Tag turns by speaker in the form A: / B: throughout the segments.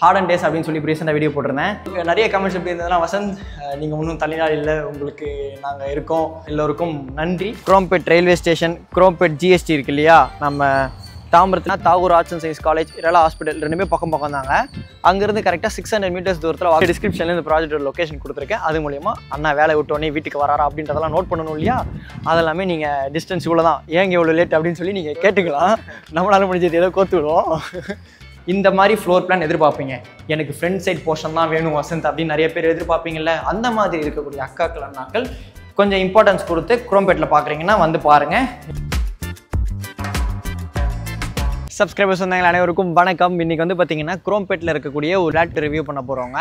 A: Horton days அப்படின்னு சொல்லி ரீசெண்டாக வீடியோ போட்டிருந்தேன். நிறைய கமெண்ட்ஸ் எப்படி இருந்ததுன்னா, வசந்த் நீங்கள் ஒன்றும் தனிநாள் இல்லை, உங்களுக்கு நாங்கள் இருக்கோம், எல்லோருக்கும் நன்றி. Chromepet railway station, Chromepet GST இருக்கு இல்லையா, நம்ம தாம்பரத்தில் Tagore arts and science college, Rela hospital ரெண்டுமே பக்கம் தாங்க. அங்கேருந்து கரெக்டாக 600 மீட்டர்ஸ் தூரத்தில் டிஸ்கிரிப்ஷனில் இந்த ப்ராஜெக்டோட லொக்கேஷன் கொடுத்துருக்கேன். அது மூலிமா அண்ணா வேலை விட்டோடனே வீட்டுக்கு வராரா அப்படின்றதெல்லாம் நோட் பண்ணணும் இல்லையா, அதெல்லாமே நீங்கள் டிஸ்டன்ஸ் இவ்வளோ தான், ஏங்க இவ்வளோ லேட் அப்படின்னு சொல்லி நீங்கள் கேட்டுக்கலாம். நம்மளால முடிஞ்சது ஏதோ கோத்து விடுவோம். இந்த மாதிரி ஃப்ளோர் பிளான் எதிர்பார்ப்பீங்க, எனக்கு ஃப்ரண்ட் சைட் போர்ஷன் தான் வேணும் வசந்த் அப்படின்னு நிறைய பேர் எதிர்பார்ப்பீங்கல்ல. அந்த மாதிரி இருக்கக்கூடிய அக்காக்கள் அண்ணாக்கள் கொஞ்சம் இம்பார்ட்டன்ஸ் கொடுத்து குரோம்பேட்டில் பார்க்குறீங்கன்னா வந்து பாருங்கள். சப்ஸ்கிரைபர்ஸ் வந்தாங்க அனைவருக்கும் வணக்கம். இன்றைக்கி வந்து பார்த்தீங்கன்னா குரோம்பேட்டில் இருக்கக்கூடிய ஒரு ஃப்ளாட் ரிவ்யூ பண்ண போகிறவங்க.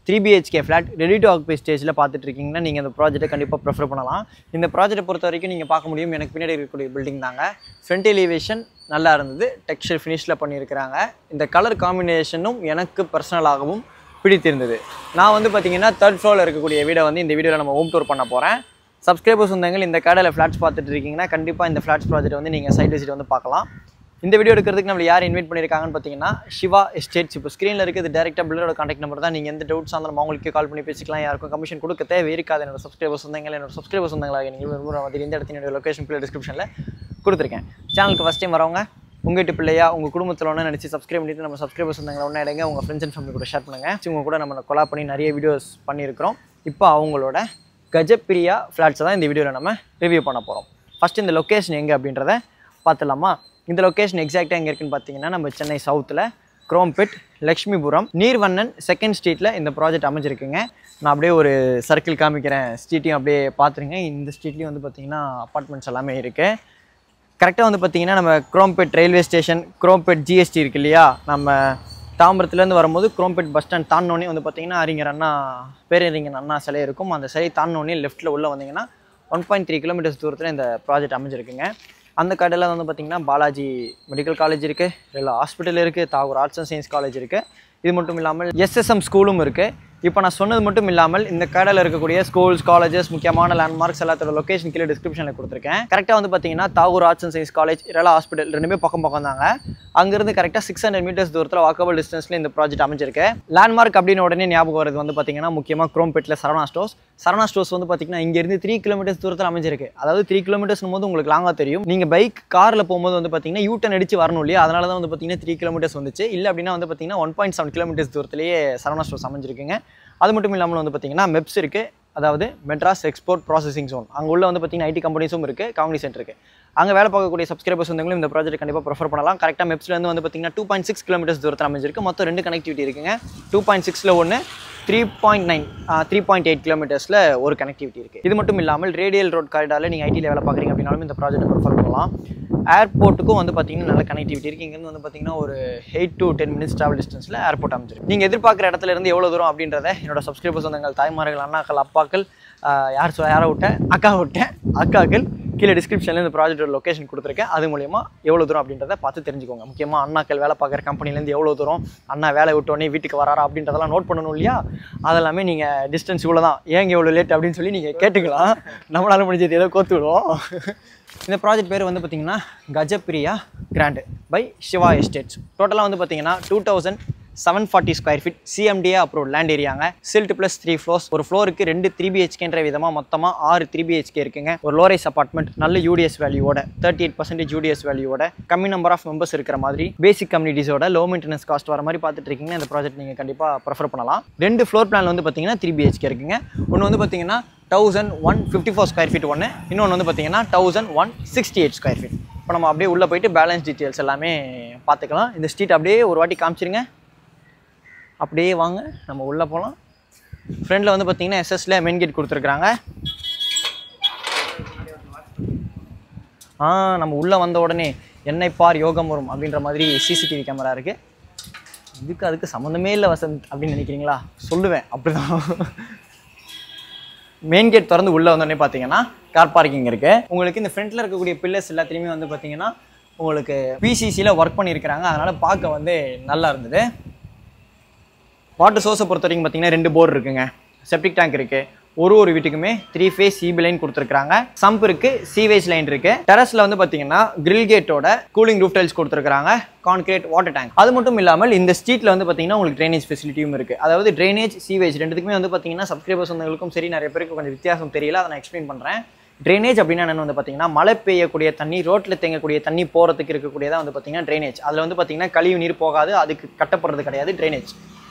A: 3 BHK flat ready to occupy ஸ்டேஜில் பார்த்துட்டு இருக்கீங்கன்னா நீங்கள் இந்த ப்ராஜெக்ட்டை கண்டிப்பாக ப்ரிஃபர் பண்ணலாம். இந்த ப்ராஜெக்ட்டை பொறுத்த வரைக்கும் நீங்கள் பார்க்க முடியும், எனக்கு பின்னாடி இருக்கக்கூடிய பில்டிங் தாங்க. ஃப்ரண்ட் எலிவேஷன் நல்லா இருந்தது, டெக்ஸ்சர் ஃபினிஷில் பண்ணியிருக்கிறாங்க. இந்த கலர் காம்பினேஷனும் எனக்கு பர்சனலாகவும் பிடித்திருந்தது. நான் வந்து பார்த்தீங்கன்னா 3rd ஃப்ளோரில் இருக்கக்கூடிய வீடை வந்து இந்த வீடியோவில் நம்ம ஹோம் டூர் பண்ண போகிறேன். சப்ஸ்கிரைபர்ஸ் வந்தாங்க இந்த கடையில் ஃப்ளாட்ஸ் பார்த்துட்டு இருக்கீங்கன்னா கண்டிப்பாக இந்த ஃப்ளாட்ஸ் ப்ராஜெக்ட் வந்து நீங்கள் சைட் விசிட் வந்து பார்க்கலாம். இந்த வீடியோ எடுக்கிறதுக்கு நம்மளை யார் இன்வைட் பண்ணியிருக்காங்கன்னு பார்த்தீங்கன்னா சிவா எஸ்டேட்ஸ். இப்போ ஸ்க்ரீனில் இருக்குது டேரெக்டாக பில்டரோட கான்டாக்ட் நம்பர் தான். நீங்கள் எந்த டவுட்ஸ் இருந்தாலும் அவங்களுக்கு கால் பண்ணி பேசிக்கலாம். யாருக்கும் கமிஷன் கொடுக்க தேவை இருக்காது. என்னோட சப்ஸ்கிரைபர்ஸ் வந்தாங்களா நீங்கள் வந்து இந்த இடத்துல என்னோட லொக்கேஷன் பிள்ளை டிஸ்கிரிப்ஷனில் கொடுத்துருக்கேன். சேனலுக்கு ஃபஸ்ட் டைம் வரவங்க உங்கள் வீட்டு பிள்ளையா உங்கள் குடும்பத்தில் ஒன்று நினச்சி சப்ஸ்கிரைப் பண்ணிவிட்டு நம்ம சப்ஸ்கிரைபர்ஸ் வந்தாங்களா ஒன்றா எடுங்க, உங்கள் ஃப்ரெண்ட்ஸ் அண்ட் ஃபேமிலி கூட ஷேர் பண்ணுங்கள். இவங்க கூட நம்ம கொலாப் பண்ணி நிறைய வீடியோஸ் பண்ணியிருக்கிறோம். இப்போ அவங்களோட கஜப்பிரியா ஃப்ளாட்ஸை தான் இந்த வீடியோவில் நம்ம ரிவ்யூ பண்ண போகிறோம். ஃபஸ்ட்டு இந்த லொக்கேஷன் எங்கே அப்படின்றத பார்த்துலாமா. இந்த லொக்கேஷன் எக்ஸாக்டாக எங்கே இருக்குன்னு பார்த்தீங்கன்னா நம்ம சென்னை சவுத்தில் குரோம்பேட் லக்ஷ்மிபுரம் நீர்வண்ணன் 2nd ஸ்ட்ரீட்டில் இந்த ப்ராஜெக்ட் அமைஞ்சிருக்குங்க. நான் அப்படியே ஒரு சர்க்கிள் காமிக்கிறேன், ஸ்ட்ரீட்டையும் அப்படியே பார்த்துருங்க. இந்த ஸ்ட்ரீட்லேயும் வந்து பார்த்திங்கன்னா அப்பார்ட்மெண்ட்ஸ் எல்லாமே இருக்குது. கரெக்டாக வந்து பார்த்திங்கன்னா நம்ம Chromepet railway station, Chromepet GST இருக்குது இல்லையா, நம்ம தாம்பரத்துலேருந்து வரும்போது குரோம்பேட் பஸ் ஸ்டாண்ட் தாண்டினோடனே வந்து பார்த்திங்கன்னா அறிஞர் அண்ணா, பேரறிஞர் அண்ணா சிலை இருக்கும். அந்த சிலை தாண்டினோடனே லெஃப்ட்டில் உள்ளே வந்தீங்கன்னா 1.3 கிலோமீட்டர்ஸ் தூரத்தில் இந்த ப்ராஜெக்ட் அமைஞ்சிருக்குங்க. அந்த கடையில் வந்து பார்த்திங்கன்னா பாலாஜி மெடிக்கல் காலேஜ் இருக்குது, ரெலா ஹாஸ்பிட்டல் இருக்குது, Tagore arts and science college இருக்குது. இது மட்டும் இல்லாமல் SSM ஸ்கூலும் இருக்குது. இப்போ நான் சொன்னது மட்டும் இல்லாமல் இந்த கடையில் இருக்கக்கூடிய ஸ்கூல்ஸ், காலேஜஸ், முக்கியமான லேண்ட்மார்க்ஸ் எல்லாத்தோட லொக்கேஷன் கீழே டிஸ்கிரிப்ஷனில் கொடுத்துருக்கேன். கரெக்டாக வந்து பார்த்தீங்கன்னா Tagore arts and science college, Rela hospital ரெண்டுமே பக்கம் தாங்க. அங்கேருந்து கரெக்டாக 600 மீட்டர்ஸ் தூரத்தில் வாக்கபிள் டிஸ்டன்ஸில் இந்த ப்ராஜெக்ட் அமைஞ்சிருக்கு. லேண்ட்மார்க் அப்படின்னு உடனே ஞாபகம் வருது வந்து பார்த்தீங்கன்னா முக்கியமாக குரோம்பேட்டில் சரவணா ஸ்டோர்ஸ் வந்து பார்த்தீங்கன்னா இங்கேருந்து 3 கிலோமீட்டர்ஸ் தூரத்தில் அமைஞ்சிருக்கு. அதாவது 3 கிலோமீட்டர்ஸ்னும் போது உங்களுக்கு லாங்காக தெரியும். நீங்கள் பைக் காரில் போகும்போது வந்து பார்த்தீங்கன்னா யூட்டன் அடிச்சு வரணும் இல்லையா, அதனால தான் வந்து பார்த்தீங்கன்னா 3 கிலோமீட்டர்ஸ் வந்துச்சு. இல்லை அப்படின்னா வந்து பார்த்தீங்கன்னா 1.7 கிலோமீட்டர்ஸ் தூரத்திலேயே சரவணா ஸ்டோர்ஸ் அமைஞ்சிருக்குங்க. அது மட்டும் இல்லாமல் வந்து பார்த்தீங்கன்னா மெப்ஸ் இருக்குது, அதாவது மெட்ராஸ் எக்ஸ்போர்ட் ப்ராசஸிங் ஜோன். அங்கே உள்ள வந்து பார்த்தீங்கன்னா IT கம்பெனிஸும் இருக்குது, காக்னிசன்ட் இருக்குது. அங்கே வேலை பார்க்கக்கூடிய சப்ஸ்கிரைபர்ஸ் வந்தவங்களும் இந்த ப்ராஜெக்ட் கண்டிப்பாக ப்ரிஃபர் பண்ணலாம். கரெக்டாக மெப்ஸ்லேருந்து வந்து பார்த்தீங்கன்னா 2.6 கிலோமீட்டர்ஸ் தூரத்தில் அமைஞ்சிருக்கு. மொத்தம் 2 கனெக்டிவிட்டி இருக்குங்க. 2.6ல் ஒன்று, 3.9 3.8 கிலோமீட்டர்ஸில் ஒரு கனெக்டிவிட்டி இருக்குது. இது மட்டும் இல்லாமல் ரேடியல் ரோட் காரிடாரில் நீங்கள் ஐடியில் வேலை பார்க்குறீங்க அப்படின்னாலும் இந்த ப்ராஜெக்ட்டை ப்ரிஃபர் பண்ணலாம். ஏர்போர்ட்டுக்கும் வந்து பார்த்தீங்கன்னா நல்ல கனெக்டிவிட்டி இருக்குது. இங்கேருந்து வந்து பார்த்தீங்கன்னா ஒரு 8 to 10 மினிட்ஸ் ட்ராவல் டிஸ்டன்ஸில் ஏர்போர்ட் அமைஞ்சிருக்கு. நீங்கள் எதிர்பார்க்குற இடத்துல இருந்து எவ்வளோ தூரம் அப்படின்றத என்னோட சப்ஸ்கிரைபர்ஸ் வந்தவங்க, தாய்மார்கள், அண்ணாக்கள், அப்பாக்கள், யாரை விட்டேன், அக்காக்கள் கீழே டிஸ்கிரிப்ஷனில் இந்த ப்ராஜெக்டோட லொக்கேஷன் கொடுத்துருக்கேன். அது மூலிமா எவ்வளோ தூரம் அப்படின்றத பார்த்து தெரிஞ்சுக்கோங்க. முக்கியமாக அண்ணாக்கள் வேலை பார்க்குற கம்பெனிலேருந்து எவ்வளோ தூரம், அண்ணா வேலை விட்டோடனே வீட்டுக்கு வராரா அப்படின்றதெல்லாம் நோட் பண்ணணும் இல்லையா, அதெல்லாமே நீங்கள் டிஸ்டன்ஸ் இவ்வளோ தான், ஏங்க இவ்வளோ லேட் அப்படின்னு சொல்லி நீங்கள் கேட்டுக்கலாம். நம்மளால முடிஞ்சது ஏதோ கோத்து விடுவோம். இந்த ப்ராஜெக்ட் பேர் வந்து பார்த்திங்கன்னா Gajapriya grand by Siva estates. டோட்டலாக வந்து பார்த்திங்கன்னா 2740 square feet CMDA approved land ஏரியாங்க. Stilt plus 3 floors. ஒரு ஃப்ளோருக்கு 2 3 BHKன்ற விதமாக மொத்தமாக 6 3 BHK இருக்குங்க. ஒரு லோரைஸ் அப்பார்ட்மெண்ட், நல்ல UDS வேல்யூவோட, 38% UDS வேல்யூவோட, கம்மி நம்பர் ஆஃப் மெம்பர்ஸ் இருக்கிற மாதிரி, பேசிக் கம்யூனிட்டிஸோட, லோ மெயின்டெனன்ஸ் காஸ்ட் வர மாதிரி பார்த்துட்டு இருக்கீங்கன்னா இந்த ப்ராஜெக்ட் நீங்கள் கண்டிப்பாக ப்ரிஃபர் பண்ணலாம். 2 ஃப்ளோர் பிளான் வந்து பார்த்தீங்கன்னா 3 BHK இருக்குங்க. ஒன்று வந்து பார்த்தீங்கன்னா 1154 ஸ்கொயர் ஃபீட் ஒன்று, இன்னொன்று வந்து பார்த்தீங்கன்னா 1168 ஸ்கொயர் ஃபீட். இப்போ நம்ம அப்படியே உள்ளே போயிட்டு பேலன்ஸ் டீட்டெயில்ஸ் எல்லாமே பார்த்துக்கலாம். இந்த ஸ்ட்ரீட் அப்படியே ஒரு வாட்டி காமிச்சிருங்க. அப்படியே வாங்க நம்ம உள்ளே போகலாம். ஃப்ரெண்டில் வந்து பார்த்தீங்கன்னா SSல மெயின் கேட் கொடுத்துருக்குறாங்க. நம்ம உள்ளே வந்த உடனே என்னை பார் யோகம் வரும் அப்படின்ற மாதிரி CCTV கேமரா இருக்குது. அதுக்கு சம்மந்தமே இல்லை வசந்த் அப்படின்னு நினைக்கிறீங்களா? சொல்லுவேன், அப்படிதான். மெயின் கேட் திறந்து உள்ளே வந்தோடனே பார்த்தீங்கன்னா கார் பார்க்கிங் இருக்குது. உங்களுக்கு இந்த ஃப்ரண்ட்டில் இருக்கக்கூடிய பில்லர்ஸ் எல்லாத்துலேயுமே வந்து பார்த்தீங்கன்னா உங்களுக்கு PCCயில் ஒர்க் பண்ணியிருக்கிறாங்க. அதனால் பார்க்க வந்து நல்லா இருந்தது. வாட்டர் சோர்ஸை பொறுத்த வரைக்கும் பார்த்தீங்கன்னா 2 போர் இருக்குங்க. செப்டிக் டேங்க் இருக்குது, ஒரு வீட்டுக்குமே 3 ஃபேஸ் CB லைன் கொடுத்துருக்காங்க. சம்ப் இருக்கு, சீவேஜ் லைன் இருக்கு. டெரஸ்ல வந்து பாத்தீங்கன்னா கிரில் கேட்டோட கூலிங் ரூஃப் டைல்ஸ் கொடுத்துருக்காங்க, கான்கிரீட் வாட்டர் டேங்க். அது மட்டும் இல்லாமல் இந்த ஸ்ட்ரீட்ல வந்து பாத்தீங்கன்னா உங்களுக்கு ட்ரைனேஜ் ஃபெசிலிட்டியும் இருக்கு. அதாவது ட்ரைனேஜ், சீவேஜ் ரெண்டுத்துக்குமே வந்து பாத்தீங்கன்னா சப்ஸ்கிரைபர்ஸ் வந்தவங்களுக்கும் சரி நிறைய பேருக்கு கொஞ்சம் வித்தியாசம் தெரியல, அதை நான் எக்ஸ்பிளைன் பண்றேன். ட்ரைனேஜ் அப்படின்னா என்னன்னு வந்து பார்த்தீங்கன்னா மழை பெய்யக்கூடிய தண்ணி, ரோட்டில் தேங்கக்கூடிய தண்ணி போகிறதுக்கு இருக்கக்கூடியதான் வந்து பார்த்தீங்கன்னா ட்ரைனேஜ். அதில் வந்து பார்த்தீங்கன்னா கழிவு நீர் போகாது, அதுக்கு கட்டப்படுறது கிடையாது ட்ரைனேஜ்.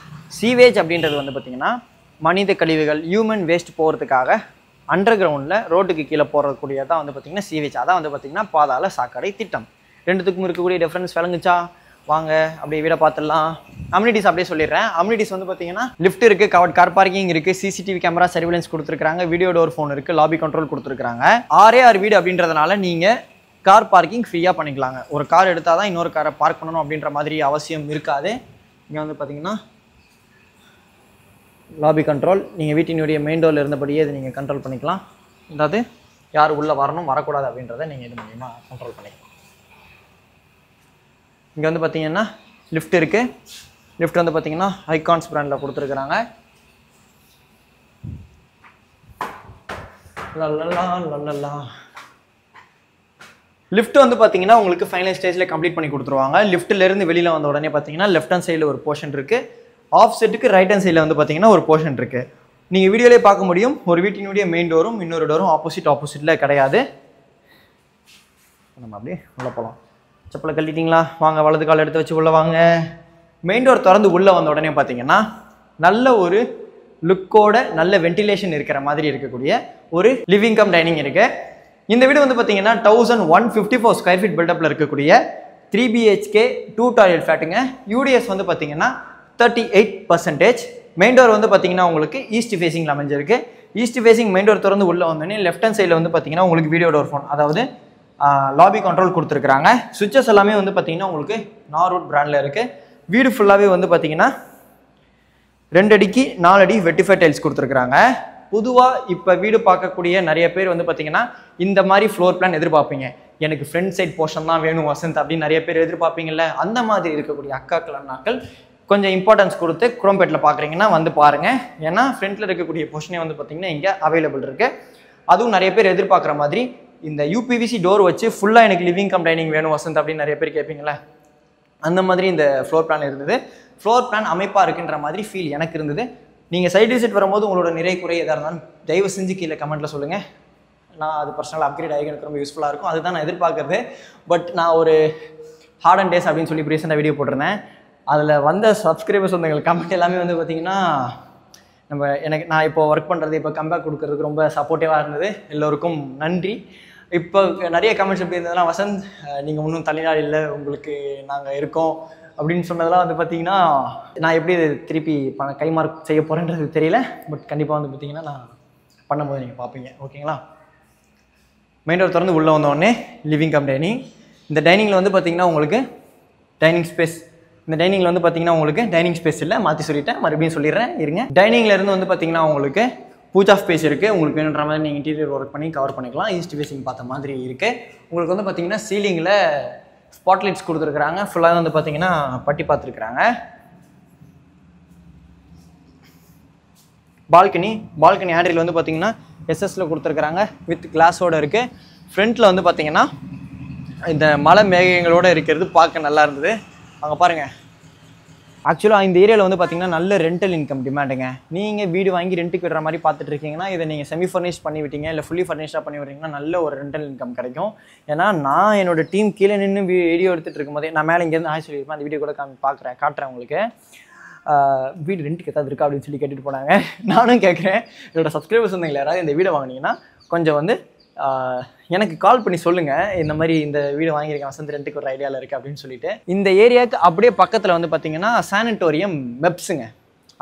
A: சீவேஜ் அப்படின்றது வந்து பார்த்தீங்கன்னா மனித கழிவுகள், ஹியூமன் வேஸ்ட் போகிறதுக்காக அண்டர் கிரவுண்டில் ரோட்டுக்கு கீழே போகிறக்கூடியதான் வந்து பார்த்தீங்கன்னா சீவேஜ். அதான் வந்து பார்த்தீங்கன்னா பாதாள சாக்கடை திட்டம். ரெண்டுத்துக்கும் இருக்கக்கூடிய டிஃப்ரென்ஸ் விளங்குச்சா? வாங்க அப்படியே வீட பார்த்துடலாம். அம்யூனிட்டிஸ் அப்படியே சொல்லிடுறேன். அம்யூனிட்டிஸ் வந்து பார்த்தீங்கன்னா லிஃப்ட் இருக்குது, கவர்ட் கார் பார்க்கிங் இருக்குது, CCTV கேமரா சர்வீலன்ஸ் கொடுத்துருக்காங்க, வீடியோ டோர் ஃபோன் இருக்குது, லாபி கண்ட்ரோல் கொடுத்துருக்காங்க. 6 வீடு அப்படின்றதுனால நீங்கள் கார் பார்க்கிங் ஃப்ரீயாக பண்ணிக்கலாங்க. ஒரு கார் எடுத்தால் தான் இன்னொரு காரை பார்க் பண்ணணும் அப்படின்ற மாதிரி அவசியம் இருக்காது. இங்கே வந்து பார்த்தீங்கன்னா லாபி கண்ட்ரோல், நீங்கள் வீட்டினுடைய மெயின் டோரில் இருந்தபடியே இதை நீங்கள் கண்ட்ரோல் பண்ணிக்கலாம். அதாவது யார் உள்ளே வரணும் வரக்கூடாது அப்படின்றத நீங்கள் இது மூலிமா கண்ட்ரோல் பண்ணிக்கலாம். இங்கே வந்து பார்த்தீங்கன்னா லிஃப்ட் இருக்குது. லிஃப்ட் வந்து பார்த்தீங்கன்னா ஐகான்ஸ் பிராண்டில் கொடுத்துருக்குறாங்க. லிஃப்ட் வந்து பார்த்தீங்கன்னா உங்களுக்கு ஃபைனல் ஸ்டேஜில் கம்ப்ளீட் பண்ணி கொடுத்துருவாங்க. லிஃப்ட்டிலேருந்து வெளியில் வந்த உடனே பார்த்தீங்கன்னா லெஃப்ட் ஹேண்ட் சைடில் ஒரு போர்ஷன் இருக்குது, ஆஃப் செட்டுக்கு ரைட் ஹேண்ட் சைடில் வந்து பார்த்தீங்கன்னா ஒரு போர்ஷன் இருக்குது. நீங்கள் வீடியோலேயே பார்க்க முடியும், ஒரு வீட்டினுடைய மெயின் டோரும் இன்னொரு டோரும் ஆப்போசிட்டில் கிடையாது. நம்ம அப்படியே உள்ளே போகலாம். செப்பலை கட்டிட்டீங்களா? வாங்க, வலது கால் எடுத்து வச்சு உள்ளே வாங்க. மெயின் டோர் திறந்து உள்ளே வந்த உடனே பார்த்தீங்கன்னா நல்ல ஒரு லுக்கோட நல்ல வென்டிலேஷன் இருக்கிற மாதிரி இருக்கக்கூடிய ஒரு லிவிங் கம் டைனிங் இருக்குது. இந்த வீடு வந்து பார்த்தீங்கன்னா 1154 ஸ்கொயர் ஃபீட் பில்டப்பில் இருக்கக்கூடிய 3 BHK 2 டாய்லெட் ஃப்ளாட்டுங்க. யூடிஎஸ் வந்து பார்த்தீங்கன்னா 38%. மெயின் டோர் வந்து பார்த்தீங்கன்னா உங்களுக்கு ஈஸ்ட் ஃபேசிங்கில் அமைஞ்சிருக்கு. ஈஸ்ட் ஃபேசிங் மெயின் டோர் திறந்து உள்ளே வந்தோடனே லெஃப்ட் ஹேண்ட் சைடில் வந்து பார்த்தீங்கன்னா உங்களுக்கு வீடியோ டோர் ஃபோன், அதாவது லாபி கண்ட்ரோல் கொடுத்துருக்குறாங்க. சுவிட்சஸ் எல்லாமே வந்து பார்த்தீங்கன்னா உங்களுக்கு நார்வுட் பிராண்டில் இருக்குது. வீடு ஃபுல்லாகவே வந்து பார்த்தீங்கன்னா 2 அடிக்கு 4 அடி வெட்டிஃபை டைல்ஸ் கொடுத்துருக்குறாங்க. பொதுவாக இப்போ வீடு பார்க்கக்கூடிய நிறைய பேர் வந்து பார்த்தீங்கன்னா இந்த மாதிரி ஃப்ளோர் பிளான் எதிர்பார்ப்பீங்க. எனக்கு ஃப்ரண்ட் சைட் போர்ஷன் தான் வேணும் வசந்த் அப்படின்னு நிறைய பேர் எதிர்பார்ப்பீங்கல்ல. அந்த மாதிரி இருக்கக்கூடிய அக்காக்கள் அண்ணாக்கள் கொஞ்சம் இம்பார்ட்டன்ஸ் கொடுத்து குரோம்பேட்டில் பார்க்குறீங்கன்னா வந்து பாருங்கள். ஏன்னா ஃப்ரண்ட்டில் இருக்கக்கூடிய போர்ஷனே வந்து பார்த்தீங்கன்னா இங்கே அவைலபிள் இருக்குது. அதுவும் நிறைய பேர் எதிர்பார்க்குற மாதிரி இந்த UPVC டோர் வச்சு ஃபுல்லாக எனக்கு லிவிங் கம் டைனிங் வேணும் வசந்த் அப்படின்னு நிறைய பேர் கேட்பீங்களே. அந்த மாதிரி இந்த ஃப்ளோர் பிளான் இருந்தது. ஃப்ளோர் பிளான் அமைப்பாக இருக்குன்ற மாதிரி ஃபீல் எனக்கு இருந்தது. நீங்கள் சைட் விசிட் வரும்போது உங்களோட நிறை குறை எதாக இருந்தாலும் தயவு செஞ்சு கீழே கமெண்ட்டில் சொல்லுங்கள். நான் அது பர்சனலாக அப்கிரேட் ஆகி எனக்கு ரொம்ப யூஸ்ஃபுல்லாக இருக்கும். அதுதான் நான் எதிர்பார்க்குறது. பட் நான் ஒரு ஹார்ட் அண்ட் டேஸ் அப்படின்னு சொல்லி ரீசெண்டாக வீடியோ போட்டிருந்தேன். அதில் வந்த சப்ஸ்கிரைபர்ஸ் வந்தவங்க கமெண்ட் எல்லாமே வந்து பார்த்திங்கன்னா நான் இப்போ ஒர்க் பண்ணுறது, இப்போ கம்பேக் கொடுக்கறதுக்கு ரொம்ப சப்போர்ட்டிவாக இருந்தது. எல்லோருக்கும் நன்றி. இப்போ நிறைய கமெண்ட்ஸ் எப்படி இருந்ததுன்னா, வசந்த் நீங்கள் இன்னும் தனிநாள் இல்லை, உங்களுக்கு நாங்கள் இருக்கோம் அப்படின்னு சொன்னதெல்லாம் வந்து பார்த்தீங்கன்னா நான் எப்படி திருப்பி கைமார்க் செய்ய போகிறேன்றது தெரியல. பட் கண்டிப்பாக வந்து பார்த்தீங்கன்னா நான் பண்ணும்போது நீங்கள் பார்ப்பீங்க. ஓகேங்களா? மெயின் டோர் திறந்து உள்ளே வந்தோடனே லிவிங் கம் டைனிங். இந்த டைனிங்கில் வந்து பார்த்தீங்கன்னா உங்களுக்கு டைனிங் ஸ்பேஸ், இந்த டைனிங்கில் வந்து பார்த்தீங்கன்னா உங்களுக்கு டைனிங் ஸ்பேஸ் இல்லை, மாற்றி சொல்லிட்டேன், மறுபடியும் சொல்லிடுறேன் இருங்க. டைனிங்கில் இருந்து வந்து பார்த்தீங்கன்னா உங்களுக்கு பூஜா ஸ்பேஸ் இருக்குது. உங்களுக்கு வேணுன்ற மாதிரி நீங்கள் இன்டீரியர் ஒர்க் பண்ணி கவர் பண்ணிக்கலாம். ஈஸ்ட் ஃபேசிங் பார்த்த மாதிரி இருக்குது. உங்களுக்கு வந்து பார்த்தீங்கன்னா சீலிங்கில் ஸ்பாட்லைட்ஸ் கொடுத்துருக்குறாங்க. ஃபுல்லாக வந்து பார்த்தீங்கன்னா பட்டி பார்த்துருக்குறாங்க. பால்கனி ஹேண்டில் வந்து பார்த்தீங்கன்னா எஸ்எஸ்ல கொடுத்துருக்குறாங்க, வித் கிளாஸோடு இருக்குது. ஃப்ரண்ட்டில் வந்து பார்த்தீங்கன்னா இந்த மலை மேகங்களோடு இருக்கிறது பார்க்க நல்லா இருந்தது. அங்கே பாருங்கள். ஆக்சுவலாக இந்த ஏரியாவில் வந்து பார்த்தீங்கன்னா நல்ல ரெண்டல் இன்கம் டிமாண்டுங்க. நீங்கள் வீடு வாங்கி ரெண்ட்டுக்கு விடுற மாதிரி பார்த்துட்டு இருக்கீங்கன்னா இதை நீங்கள் செமி ஃபர்னிஷ் பண்ணி விட்டீங்க, இல்லை ஃபுல்லி ஃபர்னிஷ்டாக பண்ணி விட்றீங்கன்னா நல்ல ஒரு ரெண்டல் இன்கம் கிடைக்கும். ஏன்னா நான் என்னோட டீம் கீழே நின்று வீடியோ எடுத்துகிட்டு இருக்கும்போதே நான் மேலே இங்கேருந்து சொல்லியிருப்பேன், அந்த வீடியோ கூட காட்டுறேன் உங்களுக்கு. வீடு ரெண்ட்டுக்கு ஏதாவது இருக்கா அப்படின்னு சொல்லி கேட்டுட்டு போனாங்க. நானும் கேட்குறேன், என்னோட சப்ஸ்கிரைபர்ஸ் வந்தீங்களா யாராவது இந்த வீடை வாங்கினீங்கன்னா கொஞ்சம் வந்து எனக்கு கால் பண்ணி சொல்லுங்கள், இந்த மாதிரி இந்த வீடு வாங்கியிருக்கேன் வசந்த் ரெண்டுக்கு ஒரு ஐடியாவில் இருக்குது அப்படின்னு சொல்லிட்டு. இந்த ஏரியாவுக்கு அப்படியே பக்கத்தில் வந்து பார்த்தீங்கன்னா சானிட்டோரியம் மெப்ஸுங்க.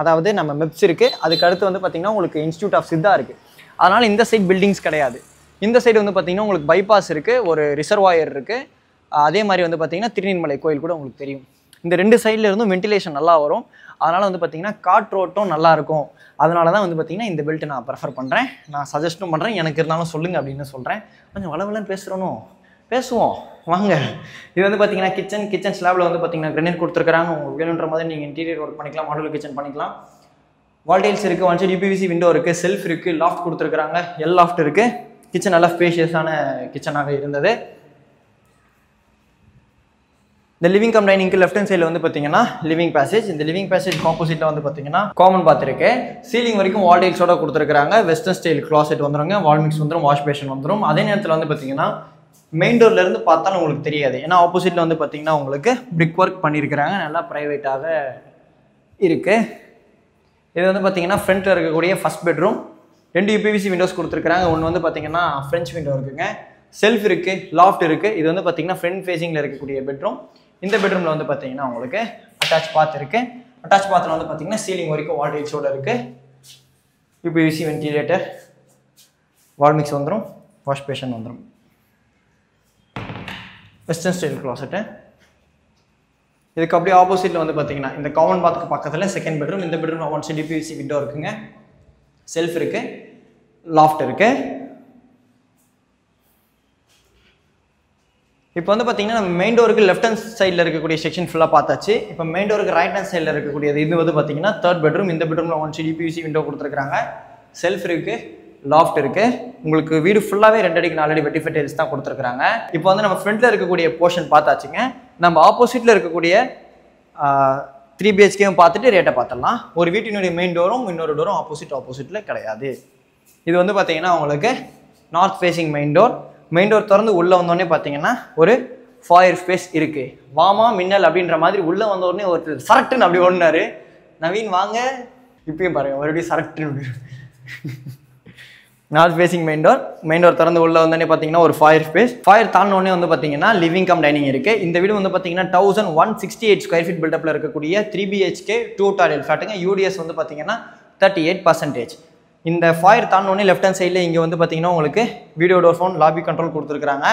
A: அதாவது நம்ம மெப்ஸ் இருக்குது, அதுக்கு அடுத்து வந்து பார்த்தீங்கன்னா உங்களுக்கு இன்ஸ்டியூட் ஆஃப் சித்தா இருக்குது. அதனால் இந்த சைட் பில்டிங்ஸ் கிடையாது. இந்த சைடு வந்து பார்த்தீங்கன்னா உங்களுக்கு பைபாஸ் இருக்குது, ஒரு ரிசர்வாயர் இருக்குது. அதே மாதிரி வந்து பார்த்தீங்கன்னா திருநீர்மலை கோயில் கூட உங்களுக்கு தெரியும். இந்த 2 சைடில் இருந்தும் வென்டிலேஷன் நல்லா வரும். அதனால் வந்து பார்த்தீங்கன்னா காற்றோட்டம் நல்லாயிருக்கும். அதனால தான் வந்து பார்த்தீங்கன்னா இந்த பெல்ட் நான் ப்ரெஃபர் பண்ணுறேன், நான் சஜஸ்ட்டும் பண்ணுறேன். எனக்கு இருந்தாலும் சொல்லுங்கள் அப்படின்னு சொல்கிறேன். கொஞ்சம் வளவலன்னு பேசுவோம் வாங்க. இது வந்து பார்த்தீங்கன்னா கிச்சன் ஸ்லாபில் வந்து பார்த்தீங்கன்னா கிரனைட் கொடுத்துருக்காங்க. உங்களுக்கு வேணுன்ற மாதிரி நீங்கள் இன்டீரியர் ஒர்க் பண்ணிக்கலாம், மாடுலர் கிச்சன் பண்ணிக்கலாம். வால் டைல்ஸ் இருக்குது, ஒன் சைடு யூபிவிசி விண்டோ இருக்குது, செல்ஃப் இருக்குது, லாஃப்ட் கொடுத்துருக்காங்க, எல் லாஃப்ட் இருக்குது. கிச்சன் நல்லா ஸ்பேஷியஸான கிச்சனாக இருந்தது. இந்த லிவிங் கம் டைனிங்க்கு லெஃப்ட் ஹேண்ட் சைடில் வந்து பார்த்தீங்கன்னா லிவிங் பேசேஜ். இந்த லிவிங் பேசேஜ் ஆப்போசிட்டில் வந்து பார்த்தீங்கன்னா காமன் பாத் இருக்கு. சீலிங் வரைக்கும் வால் டைல்ஸோட கொடுத்துருக்காங்க. வெஸ்டர்ன் ஸ்டைல் கிளாசெட் வந்துருங்க, வால் மிக்ஸ் வந்துடும், வாஷ் பேஷன் வந்துடும். அதே நேரத்தில் வந்து பார்த்தீங்கன்னா மெயின் டோர்லேருந்து பார்த்தாலும் உங்களுக்கு தெரியாது, ஏன்னா ஆப்போசிட்டில் வந்து பார்த்தீங்கன்னா உங்களுக்கு பிரிக் ஒர்க் பண்ணியிருக்கிறாங்க, நல்லா ப்ரைவேட்டாக இருக்குது. இது வந்து பார்த்தீங்கன்னா ஃப்ரண்ட்டில் இருக்கக்கூடிய ஃபர்ஸ்ட் பெட்ரூம். 2 யூபிவிசி விண்டோஸ் கொடுத்துருக்காங்க. ஒன்று வந்து பார்த்தீங்கன்னா ஃப்ரெஞ்ச் விண்டோ இருக்குங்க, செல்ஃப் இருக்குது, லாஃப்ட் இருக்குது. இது வந்து பார்த்தீங்கன்னா ஃப்ரண்ட் ஃபேஸிங்கில் இருக்கக்கூடிய பெட்ரூம். இந்த பெட்ரூமில் வந்து பார்த்தீங்கன்னா உங்களுக்கு அட்டாச் பாத் இருக்குது. அட்டாச் பாத்தில் வந்து பார்த்தீங்கன்னா சீலிங் வரைக்கும் வால் டைல்ஸோடு இருக்குது. யூபிவிசி வென்டிலேட்டர், வால் மிக்ஸ் வந்துடும், வாஷ் பேஷன் வந்துடும். Western style closet. இதுக்கு அப்படியே ஆப்போசிட்டில் வந்து பார்த்தீங்கன்னா இந்த காமன் பாத்துக்கு பக்கத்தில் செகண்ட் பெட்ரூம். இந்த பெட்ரூமில் ஒன் சைடு யூபிவிசி விண்டோ இருக்குங்க, செல்ஃப் இருக்குது, லாஃப்ட் இருக்குது. இப்போ வந்து பார்த்தீங்கன்னா நம்ம மெயின் டோருக்கு லெஃப்ட் ஹேண்ட் சைடில் இருக்கக்கூடிய செக்ஷன் ஃபுல்லாக பார்த்தாச்சு. இப்போ மெயின் டோருக்கு ரைட் ஹேண்ட் சைடில் இருக்கக்கூடியது இது வந்து பார்த்தீங்கன்னா தேர்ட் பெட்ரூம். இந்த பெட்ரூமில் ஒன் சைடு யூபிவிசி விண்டோ கொடுத்துருக்காங்க, செல்ஃப் இருக்குது, லாஃப்ட் இருக்குது. உங்களுக்கு வீடு ஃபுல்லாகவே 2 அடிக்கு 4 அடி வெட்டிஃபை டைல்ஸ் தான் கொடுத்துருக்காங்க. இப்போ வந்து நம்ம ஃப்ரண்ட்டில் இருக்கக்கூடிய போர்ஷன் பார்த்தாச்சுங்க. நம்ம ஆப்போசிட்டில் இருக்கக்கூடிய 3 BHKவும் பார்த்துட்டு ரேட்டை பார்த்துடலாம். ஒரு வீட்டினுடைய மெயின் டோரும் இன்னொரு டோரும் ஆப்போசிட்டில் கிடையாது. இது வந்து பார்த்தீங்கன்னா உங்களுக்கு north facing main door. Main door திறந்து உள்ளே வந்தோடனே பார்த்தீங்கன்னா ஒரு ஃபாயர் ஸ்பேஸ் இருக்குது. வாமா மின்னல் அப்படின்ற மாதிரி உள்ளே வந்த உடனே ஒரு சரட்டுன்னு அப்படி ஓடினாரு. நவீன் வாங்க, இப்பயும் பாருங்கள் மறுபடியும் சரட்டுன்னு. நார்த் ஃபேஸிங் மெயின் டோர் திறந்து உள்ளே வந்தோடனே பார்த்தீங்கன்னா ஒரு ஃபாயர் ஸ்பேஸ். ஃபாயர் தாண்டினோடனே வந்து பார்த்தீங்கன்னா லிவிங் கம் டைனிங் இருக்குது. இந்த வீடு வந்து பார்த்தீங்கன்னா 1168 ஸ்கொயர் ஃபீட் பில்டப்பில் இருக்கக்கூடிய 3 BHK 2 டாய்லெட் ஃப்ளாட்டுங்க. யூடிஎஸ் வந்து பார்த்தீங்கன்னா 38%. இந்த ஃபாயர் தாண்டோடனே லெஃப்ட் ஹேண்ட் சைடில் இங்கே வந்து பார்த்தீங்கன்னா உங்களுக்கு video door phone, lobby control கொடுத்துருக்காங்க.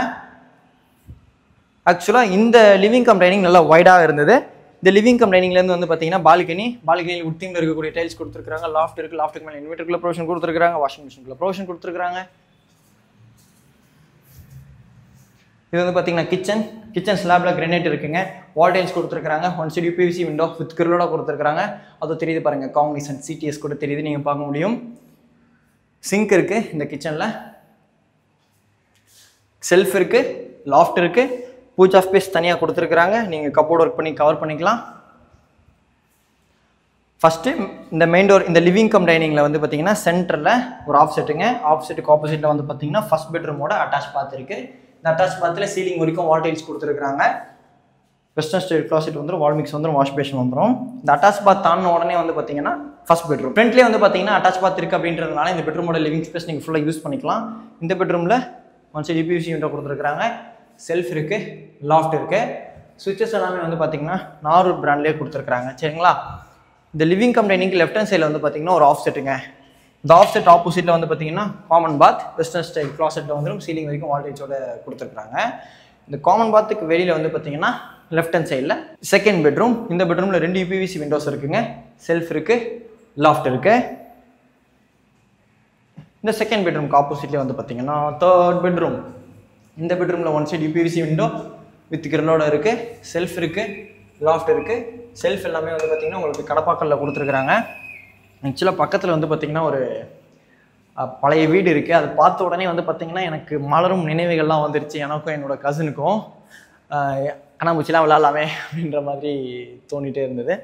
A: ஆக்சுவலாக இந்த லிவிங் கம் டைனிங் நல்லா வைடாக இருந்தது. இந்த லிவிங் கம் டைனிங்லேருந்து வந்து பார்த்தீங்கன்னா பால்கனியில் உட்டிங்கில் இருக்கக்கூடிய டைல்ஸ் கொடுத்துருக்காங்க. லாஃப்ட் இருக்குது, லாஃப்ட்டுக்கு மேலே இன்வெர்ட்டருக்குள்ள ப்ரொவிஷன் கொடுத்துருக்காங்க, வாஷிங் மிஷினுக்குள்ள ப்ரொவிஷன் கொடுத்துருக்காங்க. இது வந்து பார்த்தீங்கன்னா கிச்சன் ஸ்லாப்ல கிரானைட் இருக்குங்க, வால் டைல்ஸ் கொடுத்துருக்காங்க. One side UPVC window with கிரிலோட கொடுத்துருக்காங்க. அது தெரியுது பாருங்கள், காம்பினேஷன் சிடிஎஸ் கூட தெரியுது, நீங்கள் பார்க்க முடியும். சிங்க் இருக்குது இந்த கிச்சனில், செல்ஃப் இருக்குது, லாஃப்ட் இருக்குது, பூஜா ஸ்பேஸ் தனியாக கொடுத்துருக்குறாங்க. நீங்கள் கப்போர்ட் ஒர்க் பண்ணி கவர் பண்ணிக்கலாம். ஃபஸ்ட்டு இந்த மெயின் டோர் இந்த லிவிங் கம் டைனிங்கில் வந்து பார்த்தீங்கன்னா சென்டரில் ஒரு ஆஃப்செட்டுங்க. ஆஃப்செட்டுக்கு ஆப்போசிட்டில் வந்து பார்த்தீங்கன்னா ஃபஸ்ட் பெட்ரூமோட அட்டாச் பாத் இருக்குது. இந்த அட்டாச் பாத்தில் சீலிங் வரைக்கும் வால் டைல்ஸ் கொடுத்துருக்காங்க. வெஸ்டர்ன் ஸ்டைல் க்ளாசெட் வந்துடும், வால் மிக்ஸ் வந்துடும், வாஷ் பேஷன் வந்துடும். இந்த அட்டாச் பாத் தாண்டின உடனே வந்து பார்த்தீங்கன்னா ஃபர்ஸ்ட் பெட்ரூம். ஃப்ரண்ட்லேயே வந்து பார்த்தீங்கன்னா அட்டாச் பாத் இருக்குது அப்படின்றதுனால இந்த பெட்ரூமோட லிவிங் ஸ்பேஸ் நீங்கள் ஃபுல்லாக யூஸ் பண்ணிக்கலாம். இந்த பெட்ரூமில் ஒன் சைடு யூபிவிசி விண்டோ கொடுத்துருக்காங்க, செல்ஃப் இருக்குது, லாஃப்ட் இருக்குது. சுவிட்சஸ் எல்லாமே வந்து பார்த்தீங்கன்னா நாரூர் பிராண்ட்லேயே கொடுத்துருக்காங்க. சரிங்களா? இந்த லிவிங் கம் டைனிங்க்கு லெஃப்ட் ஹேண்ட் சைடில் வந்து பார்த்தீங்கன்னா ஒரு ஆஃப் செட்டுங்க. இந்த ஆஃப் செட் ஆப்போசிட்டில் வந்து பார்த்தீங்கன்னா காமன் பாத், வெஸ்டர்ன் ஸ்டைல் க்ளாசெட்டில் வந்துடும், சீலிங் வரைக்கும் வால் டைல்ஸோட கொடுத்துருக்காங்க. இந்த காமன் பாத்துக்கு வெளியில் வந்து பார்த்தீங்கன்னா லெஃப்ட் ஹேண்ட் சைடில் செகண்ட் பெட்ரூம். இந்த பெட்ரூமில் 2 யூபிவிசி விண்டோஸ் இருக்குங்க, செல்ஃப் இருக்குது, லாஃப்ட் இருக்குது. இந்த செகண்ட் பெட்ரூம்க்கு ஆப்போசிட்லேயே வந்து பார்த்தீங்கன்னா தேர்ட் பெட்ரூம். இந்த பெட்ரூமில் one side UPVC window with கிரிலோட இருக்குது, செல்ஃப் இருக்குது, லாஃப்ட் இருக்குது. செல்ஃப் எல்லாமே வந்து பார்த்தீங்கன்னா உங்களுக்கு கடப்பாக்கல்ல கொடுத்துருக்குறாங்க. ஆக்சுவலாக பக்கத்தில் வந்து பார்த்தீங்கன்னா ஒரு பழைய வீடு இருக்குது. அதை பார்த்த உடனே வந்து பார்த்தீங்கன்னா எனக்கு மலரும் நினைவுகள்லாம் வந்துருச்சு. எனக்கும் என்னோட கசினுக்கும் கண்ணாமூச்சிலாம் விளாட்லாமே அப்படின்ற மாதிரி தோணிகிட்டே இருந்தது.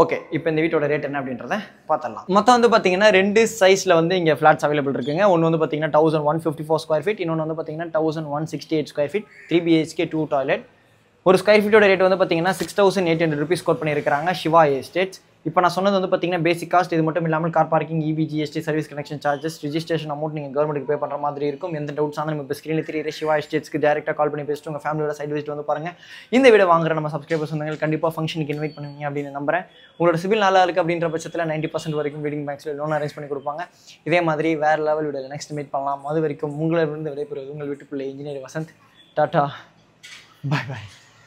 A: ஓகே, இப்போ இந்த வீட்டோட ரேட் என்ன அப்படின்றத பார்த்துடலாம். மொத்தம் வந்து பார்த்தீங்கன்னா 2 சைஸில் வந்து இங்கே ஃப்ளாட்ஸ் அவைலபிள் இருக்குங்க. ஒன்று வந்து பார்த்தீங்கன்னா 1154 ஸ்கொயர் ஃபீட், இன்னொன்று வந்து பார்த்தீங்கன்னா 1168 ஸ்கொயர் ஃபீட், 3 BHK 2 டாய்லெட். ஒரு ஸ்கொயர் ஃபீட்டோட ரேட் வந்து பார்த்தீங்கன்னா 6800 rupees கோட் பண்ணியிருக்காங்க சிவா எஸ்டேட்ஸ். இப்போ நான் சொன்னது வந்து பார்த்தீங்கன்னா பேசிக் காஸ்ட். இது மட்டும் இல்லாமல் car parking, EB, GST, service connection charges, registration amount நீங்கள் கவர்மெண்ட்டுக்கு பே பண்ணுற மாதிரி இருக்கும். எந்த டவுட்ஸ் ஆனால் நம்ம இப்போ ஸ்க்ரீனில் தெரியுற சிவா எஸ்டேட்ஸ்க்கு டேரெக்டாக கால் பண்ணி பேசிட்டு உங்கள் ஃபேமிலியோட சைட் விசிட் வந்து பாருங்கள். இந்த வீடியோ வாங்குற நம்ம சப்ஸ்கிரைபர்ஸ் வந்து கண்டிப்பாக ஃபங்க்ஷனுக்கு இன்வைட் பண்ணுவீங்க அப்படின்னு நம்புறேன். உங்களோட சிபில் நல்லா இருக்குது அப்படின்ற பட்சத்தில் 90% வரைக்கும் வீடிங் பேங்க்ஸில் லோன் அரேஞ்ச் பண்ணி கொடுப்பாங்க. இதே மாதிரி வேறு லெவல் வீடியோவில் நெக்ஸ்ட் மீட் பண்ணலாம். அது வரைக்கும் உங்களிலிருந்து விடைபெறுவது உங்கள் வீட்டுக்குள்ளே இன்ஜினியர் வசந்த். டாட்டா, பாய் பாய்.